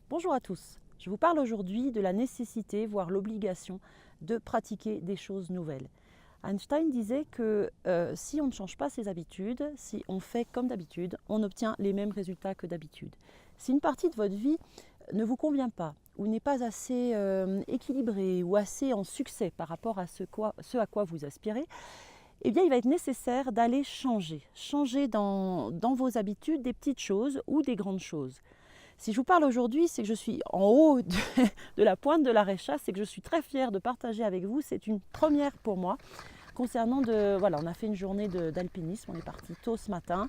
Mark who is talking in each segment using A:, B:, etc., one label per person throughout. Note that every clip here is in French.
A: Bonjour à tous, je vous parle aujourd'hui de la nécessité, voire l'obligation, de pratiquer des choses nouvelles. Einstein disait que si on ne change pas ses habitudes, si on fait comme d'habitude, on obtient les mêmes résultats que d'habitude. Si une partie de votre vie ne vous convient pas, ou n'est pas assez équilibrée, ou assez en succès par rapport à ce à quoi vous aspirez, eh bien, il va être nécessaire d'aller changer dans vos habitudes des petites choses ou des grandes choses. Si je vous parle aujourd'hui, c'est que je suis en haut de la pointe de la chasse et que je suis très fière de partager avec vous. C'est une première pour moi concernant voilà, on a fait une journée d'alpinisme, on est parti tôt ce matin.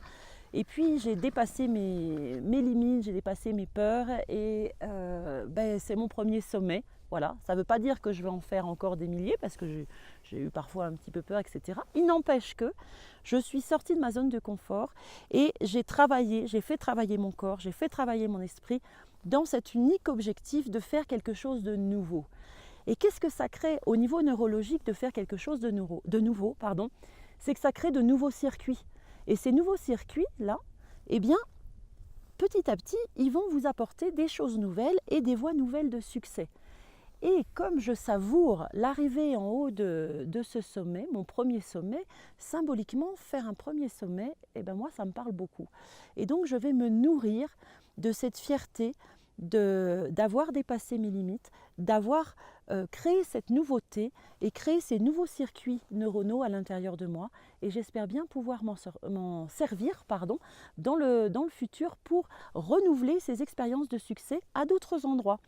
A: Et puis j'ai dépassé mes limites, j'ai dépassé mes peurs et c'est mon premier sommet. Voilà, ça ne veut pas dire que je vais en faire encore des milliers parce que j'ai eu parfois un petit peu peur, etc. Il n'empêche que je suis sortie de ma zone de confort et j'ai fait travailler mon corps, j'ai fait travailler mon esprit dans cet unique objectif de faire quelque chose de nouveau. Et qu'est-ce que ça crée au niveau neurologique de faire quelque chose de nouveau, c'est que ça crée de nouveaux circuits. Et ces nouveaux circuits-là, eh bien, petit à petit, ils vont vous apporter des choses nouvelles et des voies nouvelles de succès. Et comme je savoure l'arrivée en haut de ce sommet, mon premier sommet, symboliquement, faire un premier sommet, eh ben moi, ça me parle beaucoup. Et donc, je vais me nourrir de cette fierté d'avoir dépassé mes limites, d'avoir créé cette nouveauté et créé ces nouveaux circuits neuronaux à l'intérieur de moi. Et j'espère bien pouvoir m'en servir dans le futur pour renouveler ces expériences de succès à d'autres endroits,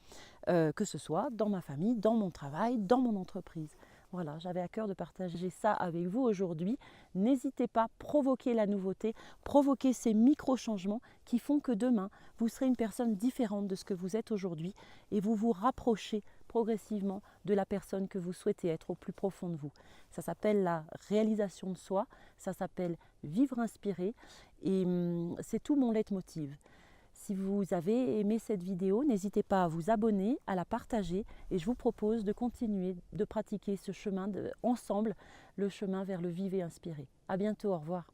A: que ce soit dans ma famille, dans mon travail, dans mon entreprise. Voilà, j'avais à cœur de partager ça avec vous aujourd'hui. N'hésitez pas, provoquez la nouveauté, provoquez ces micro-changements qui font que demain, vous serez une personne différente de ce que vous êtes aujourd'hui et vous vous rapprochez progressivement de la personne que vous souhaitez être au plus profond de vous. Ça s'appelle la réalisation de soi, ça s'appelle vivre inspiré et c'est tout mon leitmotiv. Si vous avez aimé cette vidéo, n'hésitez pas à vous abonner, à la partager et je vous propose de continuer de pratiquer ce chemin ensemble, le chemin vers le vivre et inspiré. À bientôt, au revoir.